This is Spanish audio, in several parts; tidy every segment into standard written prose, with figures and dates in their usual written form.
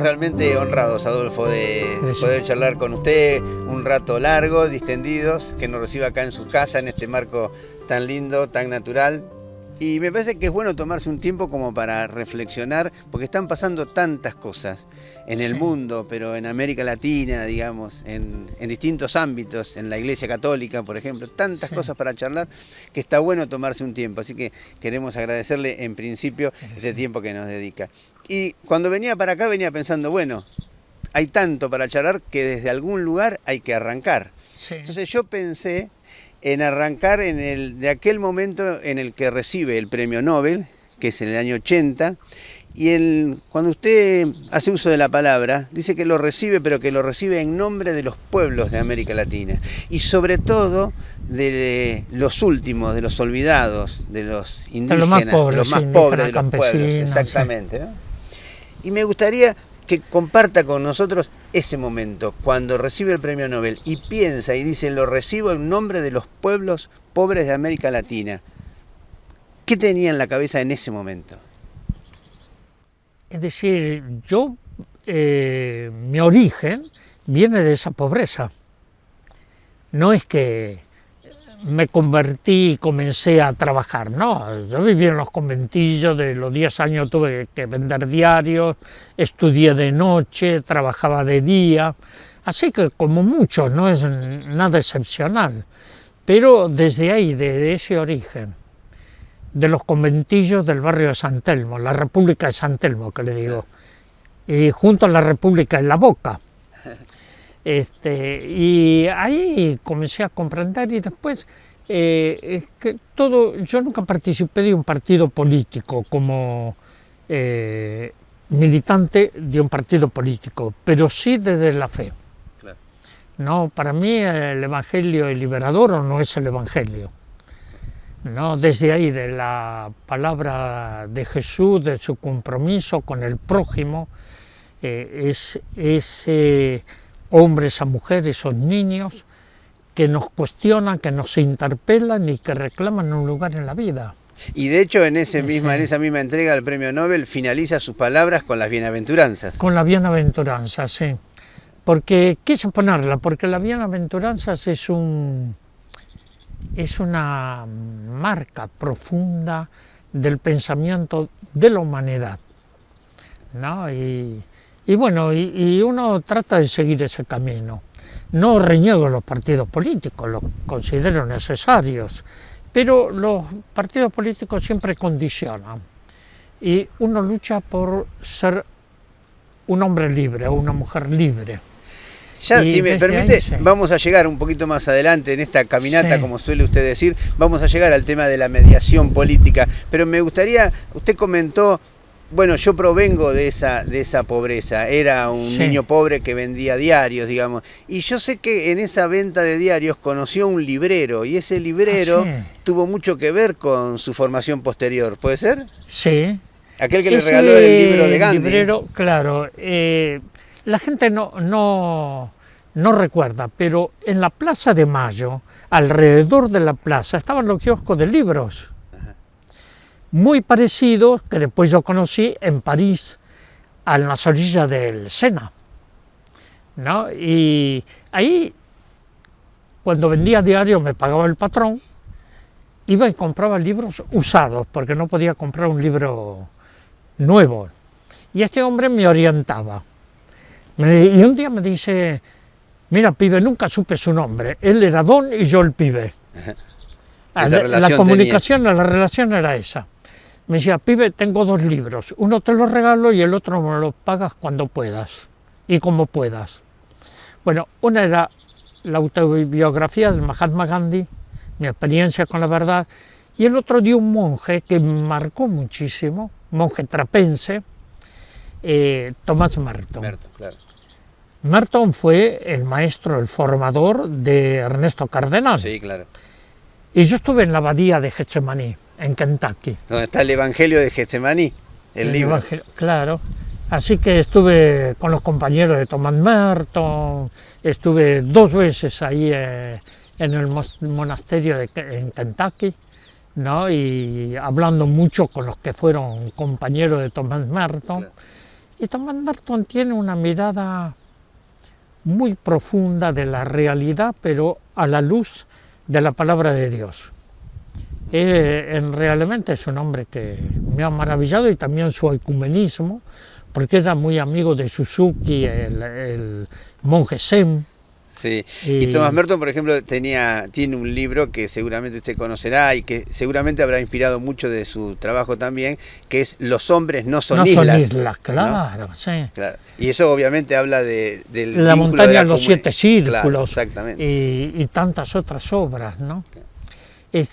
Realmente honrados, Adolfo, de poder charlar con usted un rato largo, distendidos, que nos reciba acá en su casa, en este marco tan lindo, tan natural. Y me parece que es bueno tomarse un tiempo como para reflexionar, porque están pasando tantas cosas en el mundo, pero en América Latina, digamos, en distintos ámbitos, en la Iglesia Católica, por ejemplo, tantas cosas para charlar, que está bueno tomarse un tiempo. Así que queremos agradecerle en principio este tiempo que nos dedica. Y cuando venía para acá venía pensando, bueno, hay tanto para charlar que desde algún lugar hay que arrancar. Entonces yo pensé en arrancar de aquel momento en el que recibe el premio Nobel, que es en el año 80, y cuando usted hace uso de la palabra, dice que lo recibe, pero que lo recibe en nombre de los pueblos de América Latina, y sobre todo de los últimos, de los olvidados, de los indígenas, los más pobres de los pueblos, exactamente, ¿no? Y me gustaría que comparta con nosotros ese momento, cuando recibe el premio Nobel y piensa y dice, lo recibo en nombre de los pueblos pobres de América Latina. ¿Qué tenía en la cabeza en ese momento? Es decir, mi origen viene de esa pobreza. No es que me convertí y comencé a trabajar, no, yo viví en los conventillos, de los 10 años tuve que vender diarios, estudié de noche, trabajaba de día, así que como muchos, no es nada excepcional, pero desde ahí, de ese origen, de los conventillos del barrio de San Telmo, la República de San Telmo, que le digo, y junto a la República en La Boca. Y ahí comencé a comprender y después yo nunca participé de un partido político como militante de un partido político, pero sí desde la fe. Claro. No, para mí el Evangelio es liberador o no es el Evangelio. No, desde ahí, de la palabra de Jesús, de su compromiso con el prójimo, hombres a mujeres, esos niños que nos cuestionan, que nos interpelan y que reclaman un lugar en la vida. Y de hecho en esa misma entrega del premio Nobel finaliza sus palabras con las bienaventuranzas. Con las bienaventuranzas, sí. Porque quise ponerla, porque las bienaventuranzas es una marca profunda del pensamiento de la humanidad, ¿no? Y uno trata de seguir ese camino. No reniego los partidos políticos, los considero necesarios, pero los partidos políticos siempre condicionan. Y uno lucha por ser un hombre libre o una mujer libre. Ya, si me permite, vamos a llegar un poquito más adelante en esta caminata, como suele usted decir, vamos a llegar al tema de la mediación política, pero me gustaría, usted comentó, bueno, yo provengo de esa pobreza, era un niño pobre que vendía diarios, digamos, y yo sé que en esa venta de diarios conoció un librero, y ese librero tuvo mucho que ver con su formación posterior, ¿puede ser? Sí. Aquel que le regaló el libro de Gandhi. Librero, claro, la gente no no recuerda, pero en la Plaza de Mayo, alrededor de la plaza, estaban los kioscos de libros, muy parecidos, que después yo conocí en París, a las orillas del Sena, ¿no? Y ahí, cuando vendía diario, me pagaba el patrón, iba y compraba libros usados, porque no podía comprar un libro nuevo. Y este hombre me orientaba. Y un día me dice, mira, pibe, nunca supe su nombre, él era Don y yo el pibe. La comunicación, la relación era esa. Me decía, pibe, tengo 2 libros, uno te lo regalo y el otro me lo pagas cuando puedas y como puedas. Bueno, una era la autobiografía del Mahatma Gandhi, mi experiencia con la verdad, y el otro de un monje que me marcó muchísimo, monje trapense, Thomas Merton. Claro. Merton fue el maestro, el formador de Ernesto Cardenal. Sí, claro. Y yo estuve en la abadía de Getsemaní, en Kentucky. ¿Dónde está el Evangelio de Getsemaní? El libro. Claro. Así que estuve con los compañeros de Thomas Merton, estuve 2 veces ahí en el monasterio en Kentucky, ¿no? Y hablando mucho con los que fueron compañeros de Thomas Merton. Claro. Y Thomas Merton tiene una mirada muy profunda de la realidad, pero a la luz de la palabra de Dios. Realmente es un hombre que me ha maravillado, y también su ecumenismo, porque era muy amigo de Suzuki, el monje Zen. Sí, y Thomas Merton, por ejemplo, tiene un libro que seguramente usted conocerá y que seguramente habrá inspirado mucho de su trabajo también, que es Los hombres no son islas. No son islas, claro, ¿no? Sí. Claro. Y eso obviamente habla del la montaña de los 7 círculos, claro, exactamente. Y tantas otras obras, ¿no? Claro.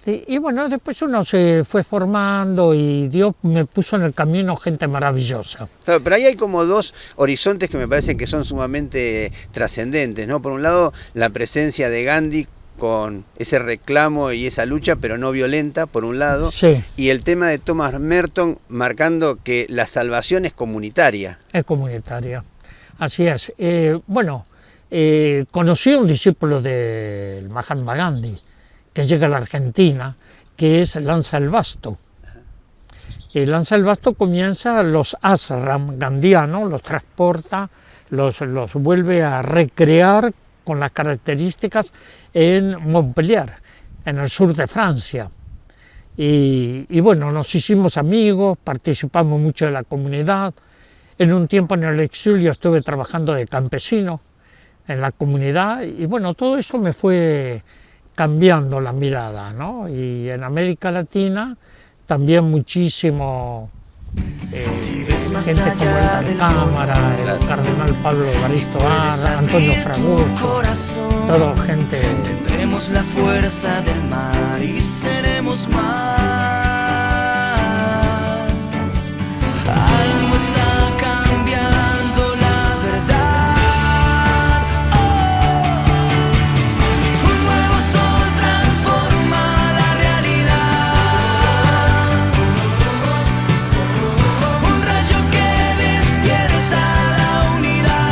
Y bueno, después uno se fue formando y Dios me puso en el camino gente maravillosa. Claro, pero ahí hay como 2 horizontes que me parecen que son sumamente trascendentes, ¿no? Por un lado, la presencia de Gandhi con ese reclamo y esa lucha, pero no violenta, por un lado, sí. Y el tema de Thomas Merton marcando que la salvación es comunitaria. Es comunitaria, así es. Conocí a un discípulo del Mahatma Gandhi, que llega a la Argentina, que es Lanza el Basto. Y Lanza el Basto comienza los ashram gandhianos, los transporta, los vuelve a recrear con las características en Montpellier, en el sur de Francia. Y bueno, nos hicimos amigos, participamos mucho de la comunidad. En un tiempo en el exilio estuve trabajando de campesino en la comunidad, y bueno, todo eso me fue cambiando la mirada, ¿no? Y en América Latina también muchísimo gente como el Cámara, el cardenal Pablo Evaristo Arra, Antonio Fragoso, toda gente. Tendremos la fuerza del mar y seremos más. Algo está cambiando la verdad. Un nuevo sol transforma la realidad. Un rayo que despierta la unidad.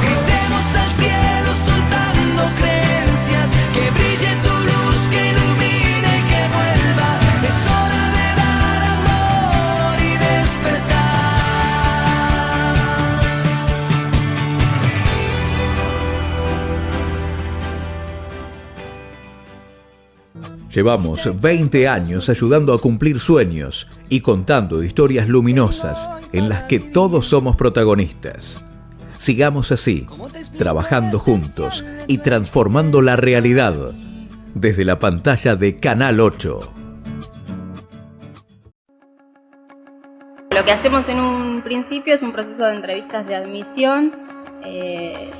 Gritemos al cielo soltando creencias, que brille tu luz, que ilumine y que vuelva. Es hora de dar amor y despertar. Llevamos 20 años ayudando a cumplir sueños y contando historias luminosas en las que todos somos protagonistas. Sigamos así, trabajando juntos y transformando la realidad desde la pantalla de Canal 8. Lo que hacemos en un principio es un proceso de entrevistas de admisión,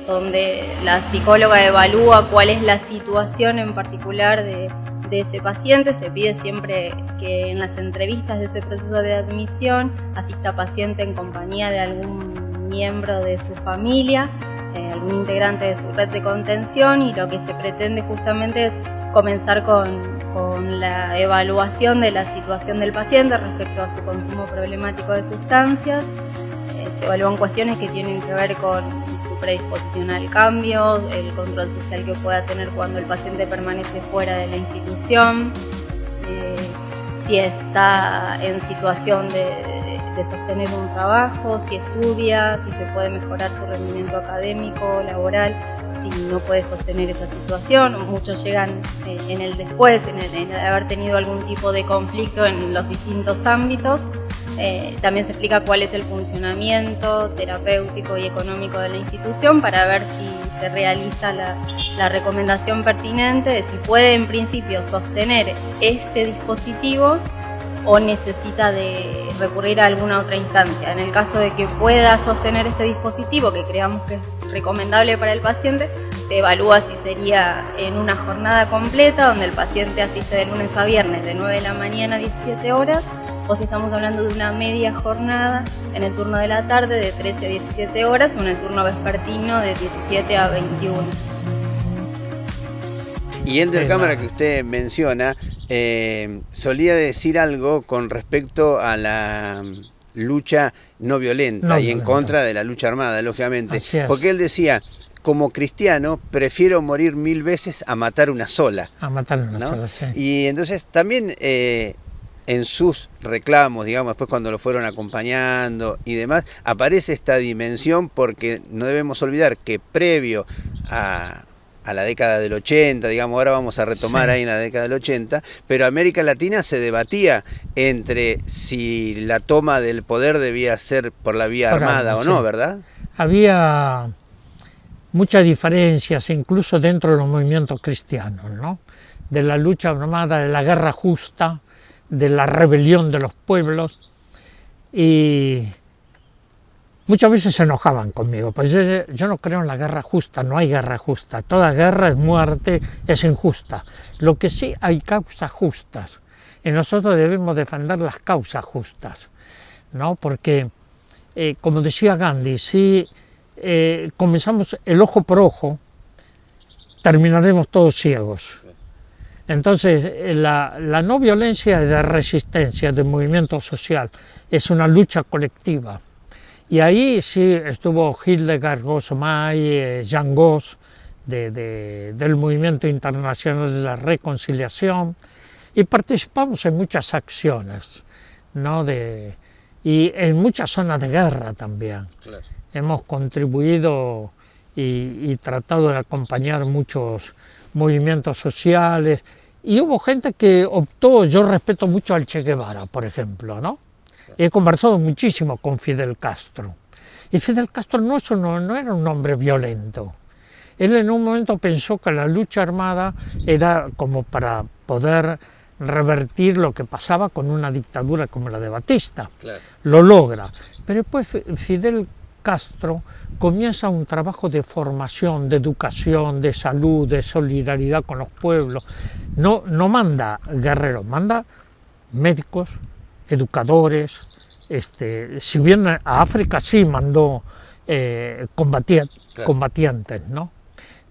donde la psicóloga evalúa cuál es la situación en particular de ese paciente. Se pide siempre que en las entrevistas de ese proceso de admisión asista paciente en compañía de algún miembro de su familia, algún integrante de su red de contención, y lo que se pretende justamente es comenzar con la evaluación de la situación del paciente respecto a su consumo problemático de sustancias. se evalúan cuestiones que tienen que ver con su predisposición al cambio, el control social que pueda tener cuando el paciente permanece fuera de la institución, si está en situación de sostener un trabajo, si estudia, si se puede mejorar su rendimiento académico, laboral, si no puede sostener esa situación. Muchos llegan en el después, en haber tenido algún tipo de conflicto en los distintos ámbitos. También se explica cuál es el funcionamiento terapéutico y económico de la institución para ver si se realiza la recomendación pertinente de si puede en principio sostener este dispositivo o necesita de recurrir a alguna otra instancia. En el caso de que pueda sostener este dispositivo, que creamos que es recomendable para el paciente, se evalúa si sería en una jornada completa, donde el paciente asiste de lunes a viernes de 9 de la mañana a 17 horas, o si estamos hablando de una media jornada en el turno de la tarde de 13 a 17 horas, o en el turno vespertino de 17 a 21. Y Elder Cámara, que usted menciona, solía decir algo con respecto a la lucha no violenta y en contra de la lucha armada, lógicamente. Porque él decía, como cristiano, prefiero morir 1000 veces a matar una sola. A matar una sola, sí. Y entonces también en sus reclamos, digamos, después cuando lo fueron acompañando y demás, aparece esta dimensión, porque no debemos olvidar que previo a la década del 80, digamos, ahora vamos a retomar ahí en la década del 80, pero América Latina se debatía entre si la toma del poder debía ser por la vía armada o no, ¿verdad? Había muchas diferencias, incluso dentro de los movimientos cristianos, ¿no? De la lucha armada, de la guerra justa, de la rebelión de los pueblos, y muchas veces se enojaban conmigo, pues yo no creo en la guerra justa, no hay guerra justa, toda guerra es muerte, es injusta. Lo que sí hay causas justas, y nosotros debemos defender las causas justas, ¿no? Porque, como decía Gandhi, si comenzamos el ojo por ojo, terminaremos todos ciegos. Entonces, la no violencia de resistencia del movimiento social es una lucha colectiva. Y ahí sí estuvo Hildegard Gossmay, Jan Goss, del Movimiento Internacional de la Reconciliación, y participamos en muchas acciones, ¿no? Y en muchas zonas de guerra también. Claro. Hemos contribuido y tratado de acompañar muchos movimientos sociales, y hubo gente que optó, yo respeto mucho al Che Guevara, por ejemplo, ¿no? He conversado muchísimo con Fidel Castro, y Fidel Castro no era un hombre violento. Él en un momento pensó que la lucha armada era como para poder revertir lo que pasaba con una dictadura como la de Batista. Claro. Lo logra, pero después Fidel Castro comienza un trabajo de formación, de educación, de salud, de solidaridad con los pueblos. No manda guerreros, manda médicos, educadores. Si bien a África sí mandó combatientes, ¿no?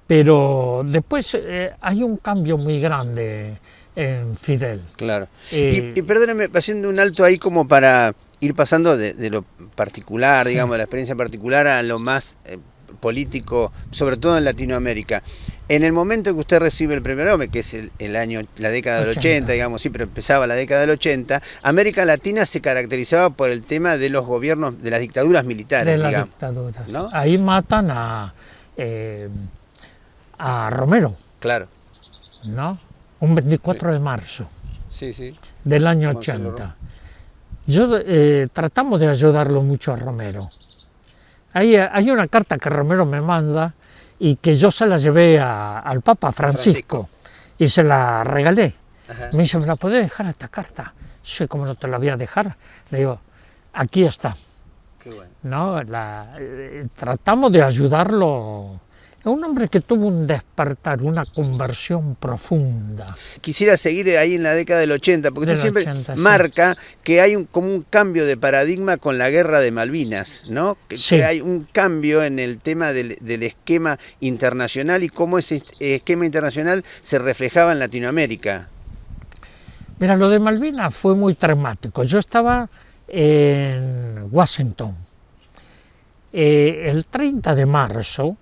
Pero después hay un cambio muy grande en Fidel. Claro. Y perdóneme, haciendo un alto ahí como para ir pasando de lo particular, digamos, de la experiencia particular a lo más político, sobre todo en Latinoamérica. En el momento que usted recibe el premio Nobel, que es la década del 80, digamos, sí, pero empezaba la década del 80, América Latina se caracterizaba por el tema de los gobiernos, de las dictaduras militares, digamos. De las dictaduras, ¿no? Ahí matan a Romero. Claro. ¿No? Un 24 de marzo del año 80. Tratamos de ayudarlo mucho a Romero. Hay una carta que Romero me manda y que yo se la llevé al Papa Francisco y se la regalé. Ajá. Me dice, ¿me la podés dejar esta carta? Sí, ¿cómo no te la voy a dejar? Le digo, aquí está. Qué bueno. ¿No? Tratamos de ayudarlo. Es un hombre que tuvo un despertar, una conversión profunda. Quisiera seguir ahí en la década del 80, porque usted siempre marca que hay como un cambio de paradigma con la guerra de Malvinas, ¿no? Que hay un cambio en el tema del esquema internacional y cómo ese esquema internacional se reflejaba en Latinoamérica. Mira, lo de Malvinas fue muy traumático. Yo estaba en Washington El 30 de marzo,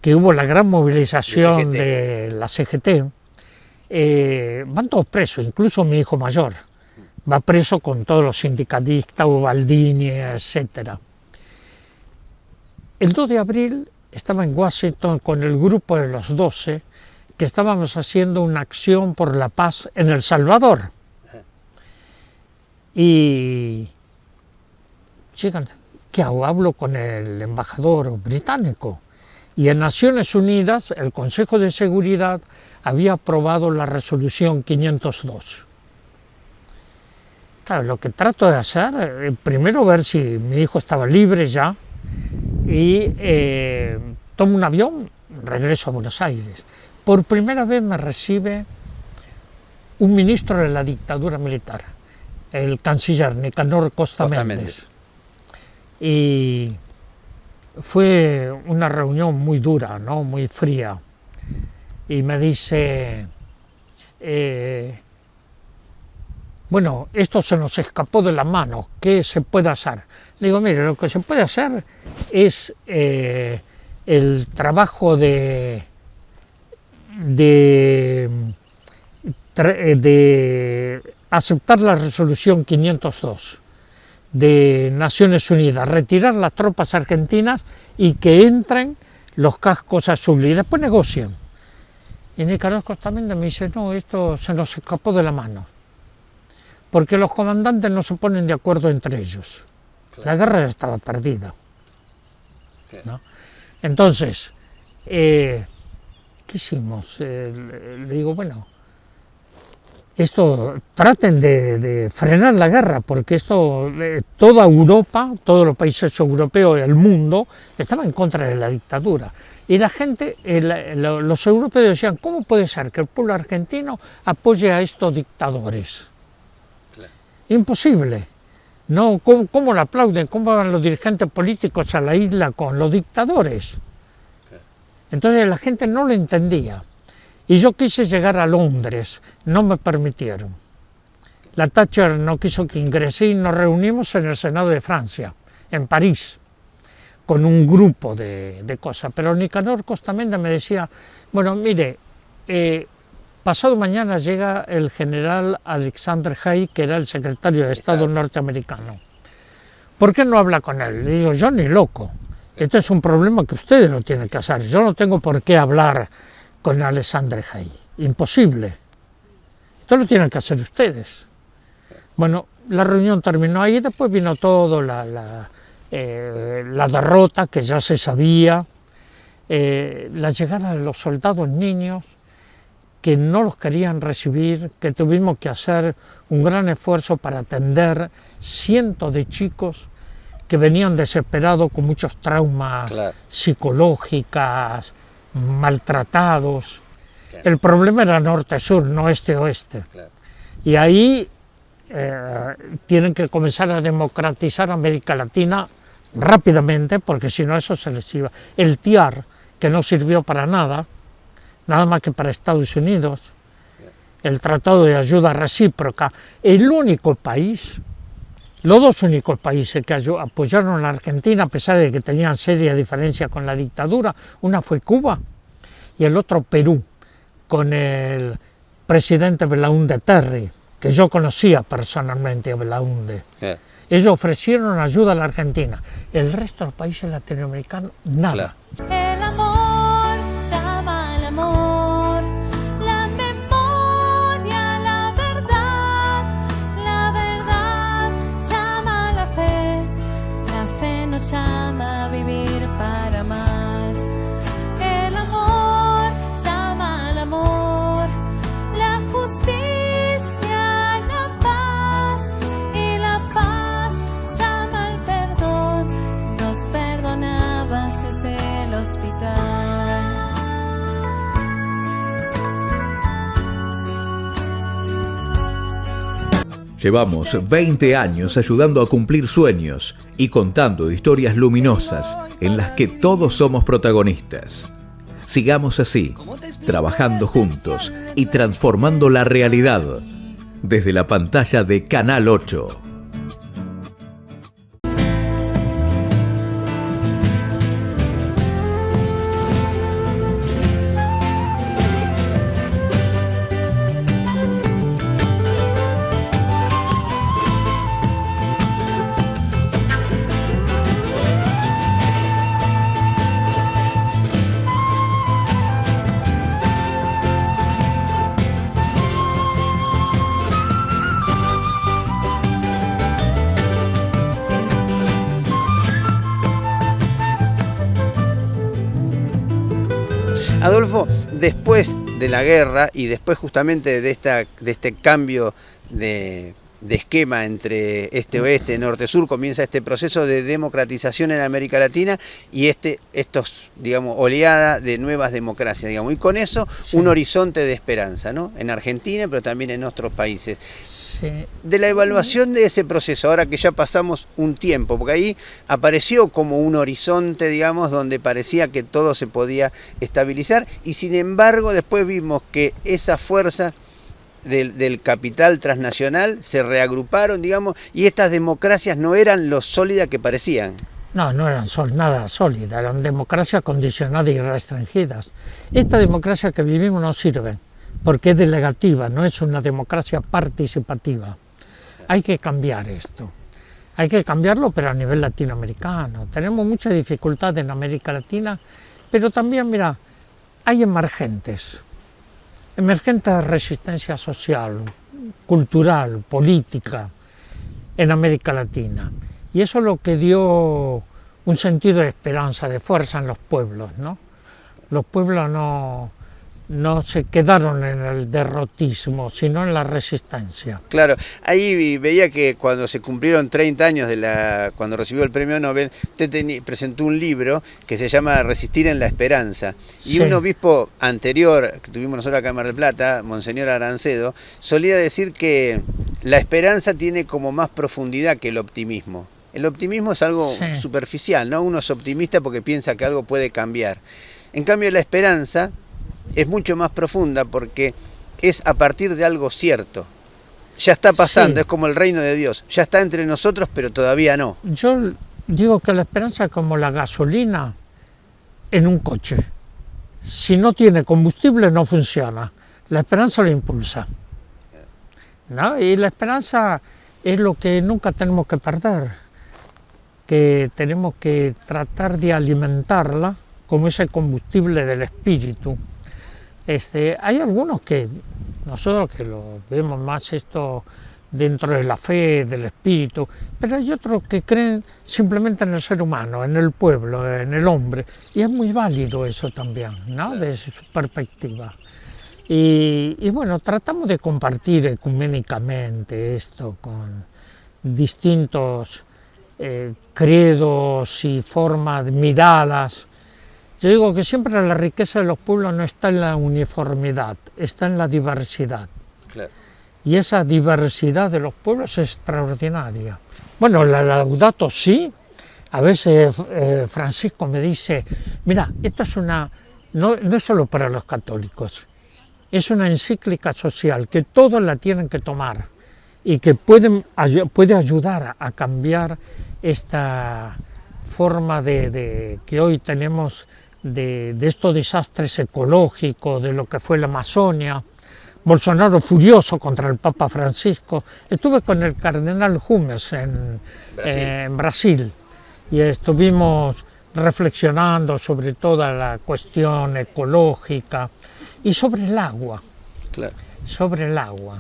que hubo la gran movilización de la CGT, van todos presos, incluso mi hijo mayor va preso con todos los sindicalistas, Ubaldini, etc. El 2 de abril estaba en Washington con el grupo de los 12, que estábamos haciendo una acción por la paz en El Salvador. Y llegan, ¿qué hago? Hablo con el embajador británico. Y en Naciones Unidas, el Consejo de Seguridad había aprobado la resolución 502. Claro, lo que trato de hacer, primero ver si mi hijo estaba libre ya, y tomo un avión, regreso a Buenos Aires. Por primera vez me recibe un ministro de la dictadura militar, el canciller Nicanor Costa Méndez. Y fue una reunión muy dura, ¿no? Muy fría. Y me dice, bueno, esto se nos escapó de la mano, ¿qué se puede hacer? Le digo, mire, lo que se puede hacer es el trabajo de aceptar la resolución 502 de Naciones Unidas, retirar las tropas argentinas y que entren los cascos azules y después negocien. Y Nicanor Costa Méndez me dice, no, esto se nos escapó de la mano, porque los comandantes no se ponen de acuerdo entre ellos. Claro. La guerra ya estaba perdida. ¿No? Entonces, ¿qué hicimos? Le digo, bueno, esto traten de frenar la guerra, porque esto, toda Europa, todos los países europeos y el mundo estaban en contra de la dictadura. Y la gente, los europeos decían, ¿cómo puede ser que el pueblo argentino apoye a estos dictadores? Claro. Imposible. No, ¿cómo lo aplauden? ¿Cómo van los dirigentes políticos a la isla con los dictadores? Claro. Entonces la gente no lo entendía. Y yo quise llegar a Londres, no me permitieron. La Thatcher no quiso que ingresé y nos reunimos en el Senado de Francia, en París, con un grupo de cosas. Pero Nicanor Costa Méndez me decía, bueno, mire, pasado mañana llega el general Alexander Haig, que era el secretario de Estado norteamericano. ¿Por qué no habla con él? Le digo, yo ni loco. Esto es un problema que ustedes lo tienen que hacer. Yo no tengo por qué hablar con Alexander Haig. Imposible. Esto lo tienen que hacer ustedes. Bueno, la reunión terminó ahí, después vino todo, la derrota que ya se sabía, la llegada de los soldados niños que no los querían recibir, que tuvimos que hacer un gran esfuerzo para atender cientos de chicos que venían desesperados con muchos traumas psicológicos, maltratados. Claro. El problema era norte-sur, no este-oeste. Claro. Y ahí tienen que comenzar a democratizar América Latina rápidamente, porque si no eso se les iba. El TIAR, que no sirvió para nada, nada más que para Estados Unidos, el Tratado de Ayuda Recíproca, el único país, los dos únicos países que apoyaron a la Argentina, a pesar de que tenían serias diferencias con la dictadura, una fue Cuba y el otro Perú, con el presidente Belaúnde Terry, que yo conocía personalmente a Belaúnde. Ellos ofrecieron ayuda a la Argentina. El resto de los países latinoamericanos, nada. El amor llama al amor, la memoria, la verdad llama a la fe nos llama a vivir para amar. El amor llama al amor, la justicia, la paz, y la paz llama al perdón, nos perdonabas desde el hospital. Llevamos 20 años ayudando a cumplir sueños y contando historias luminosas en las que todos somos protagonistas. Sigamos así, trabajando juntos y transformando la realidad desde la pantalla de Canal 8. Adolfo, después de la guerra y después justamente de este cambio de esquema entre este-oeste, norte-sur, comienza este proceso de democratización en América Latina y digamos, oleada de nuevas democracias, digamos, y con eso un horizonte de esperanza, ¿no? En Argentina, pero también en otros países. Sí. De la evaluación de ese proceso, ahora que ya pasamos un tiempo, porque ahí apareció como un horizonte, digamos, donde parecía que todo se podía estabilizar, y sin embargo después vimos que esa fuerza del capital transnacional se reagruparon, digamos, y estas democracias no eran lo sólidas que parecían. No, no eran nada sólidas, eran democracias condicionadas y restringidas. Esta democracia que vivimos no sirve, porque es delegativa, no es una democracia participativa. Hay que cambiar esto. Hay que cambiarlo, pero a nivel latinoamericano. Tenemos mucha dificultad en América Latina, pero también, mira, hay emergentes de resistencia social, cultural, política en América Latina. Y eso es lo que dio un sentido de esperanza, de fuerza en los pueblos, ¿no? Los pueblos no se quedaron en el derrotismo, sino en la resistencia. Claro, ahí veía que cuando se cumplieron 30 años cuando recibió el premio Nobel, usted presentó un libro que se llama Resistir en la Esperanza. Y sí, un obispo anterior, que tuvimos nosotros acá en Mar del Plata, Monseñor Arancedo, solía decir que la esperanza tiene como más profundidad que el optimismo. El optimismo es algo superficial, ¿no? Uno es optimista porque piensa que algo puede cambiar. En cambio, la esperanza es mucho más profunda porque es a partir de algo cierto. Ya está pasando, es como el reino de Dios. Ya está entre nosotros, pero todavía no. Yo digo que la esperanza es como la gasolina en un coche. Si no tiene combustible, no funciona. La esperanza lo impulsa, ¿no? Y la esperanza es lo que nunca tenemos que perder, que tenemos que tratar de alimentarla como ese combustible del espíritu. Hay algunos que nosotros que lo vemos más esto dentro de la fe, del espíritu, pero hay otros que creen simplemente en el ser humano, en el pueblo, en el hombre, y es muy válido eso también, ¿no? Desde su perspectiva. Y bueno, tratamos de compartir ecuménicamente esto con distintos credos y formas, miradas. Yo digo que siempre la riqueza de los pueblos no está en la uniformidad, está en la diversidad. Claro. Y esa diversidad de los pueblos es extraordinaria. Bueno, la Laudato Si, a veces Francisco me dice, mira, esto es no es solo para los católicos, es una encíclica social que todos la tienen que tomar y que puede ayudar a cambiar esta forma que hoy tenemos de estos desastres ecológicos, de lo que fue la Amazonia. Bolsonaro furioso contra el Papa Francisco. Estuve con el cardenal Humes en Brasil y estuvimos reflexionando sobre toda la cuestión ecológica y sobre el agua. Claro. Sobre el agua.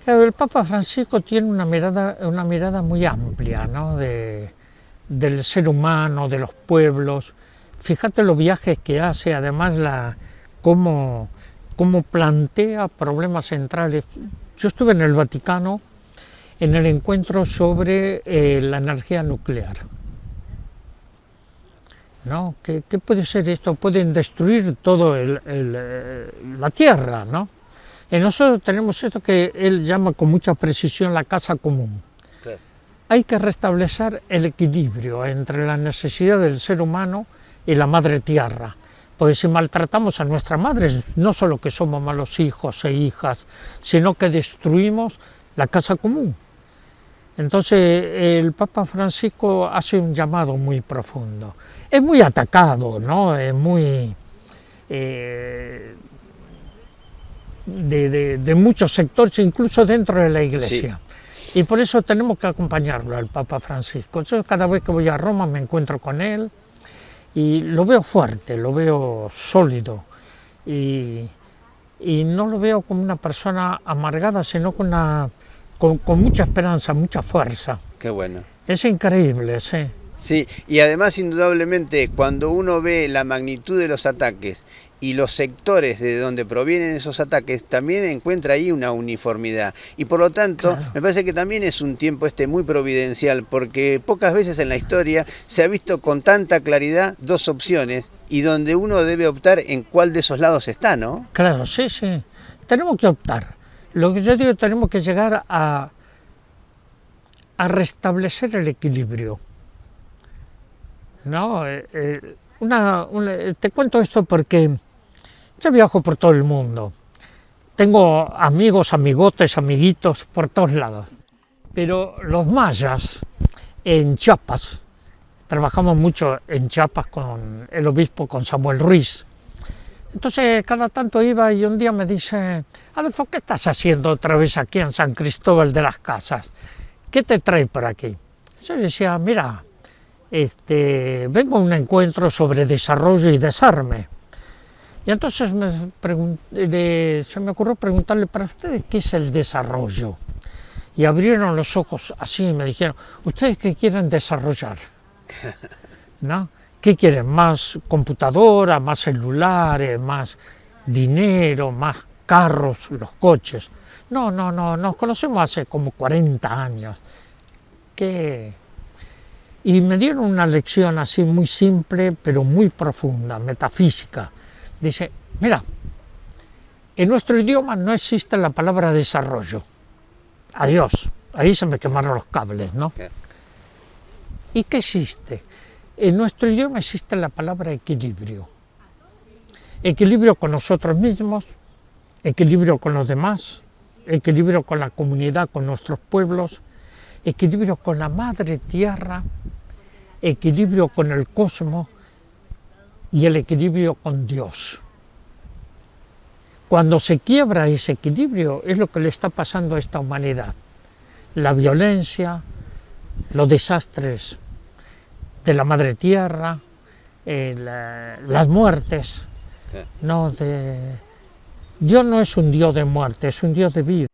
El Papa Francisco tiene una mirada muy amplia, ¿no? Del ser humano, de los pueblos. Fíjate los viajes que hace, además cómo plantea problemas centrales. Yo estuve en el Vaticano en el encuentro sobre la energía nuclear, ¿no? ¿Qué puede ser esto? Pueden destruir todo la tierra, ¿no? Y nosotros tenemos esto que él llama con mucha precisión la casa común. Claro. Hay que restablecer el equilibrio entre la necesidad del ser humano y la madre tierra. Porque si maltratamos a nuestras madres, no solo que somos malos hijos e hijas, sino que destruimos la casa común. Entonces el Papa Francisco hace un llamado muy profundo. Es muy atacado, ¿no? Es muy de muchos sectores, incluso dentro de la Iglesia. Sí. Y por eso tenemos que acompañarlo al Papa Francisco. Yo cada vez que voy a Roma me encuentro con él y lo veo fuerte, lo veo sólido y no lo veo como una persona amargada, sino con mucha esperanza, mucha fuerza. Qué bueno. Es increíble, sí. Sí, y además indudablemente cuando uno ve la magnitud de los ataques y los sectores de donde provienen esos ataques, también encuentra ahí una uniformidad. Y por lo tanto, claro, me parece que también es un tiempo muy providencial, porque pocas veces en la historia se ha visto con tanta claridad dos opciones y donde uno debe optar en cuál de esos lados está, ¿no? Claro, sí, sí. Tenemos que optar. Lo que yo digo, tenemos que llegar a restablecer el equilibrio, ¿no? Te cuento esto porque yo viajo por todo el mundo. Tengo amigos, amigotes, amiguitos por todos lados. Pero los mayas en Chiapas, trabajamos mucho en Chiapas con el obispo, con Samuel Ruiz. Entonces cada tanto iba y un día me dice: Adolfo, ¿qué estás haciendo otra vez aquí en San Cristóbal de las Casas? ¿Qué te trae por aquí? Yo decía: mira, vengo a un encuentro sobre desarrollo y desarme. Y entonces se me ocurrió preguntarle: ¿para ustedes qué es el desarrollo? Y abrieron los ojos así y me dijeron: ¿ustedes qué quieren desarrollar? ¿No? ¿Qué quieren? ¿Más computadora, más celulares, más dinero, más carros, los coches? No, nos conocemos hace como 40 años. Y me dieron una lección así muy simple, pero muy profunda, metafísica. Dice: mira, en nuestro idioma no existe la palabra desarrollo. Adiós, ahí se me quemaron los cables, ¿no? ¿Y qué existe? En nuestro idioma existe la palabra equilibrio. Equilibrio con nosotros mismos, equilibrio con los demás, equilibrio con la comunidad, con nuestros pueblos, equilibrio con la madre tierra, equilibrio con el cosmos y el equilibrio con Dios. Cuando se quiebra ese equilibrio es lo que le está pasando a esta humanidad. La violencia, los desastres de la madre tierra, las muertes. No, Dios no es un Dios de muerte, es un Dios de vida.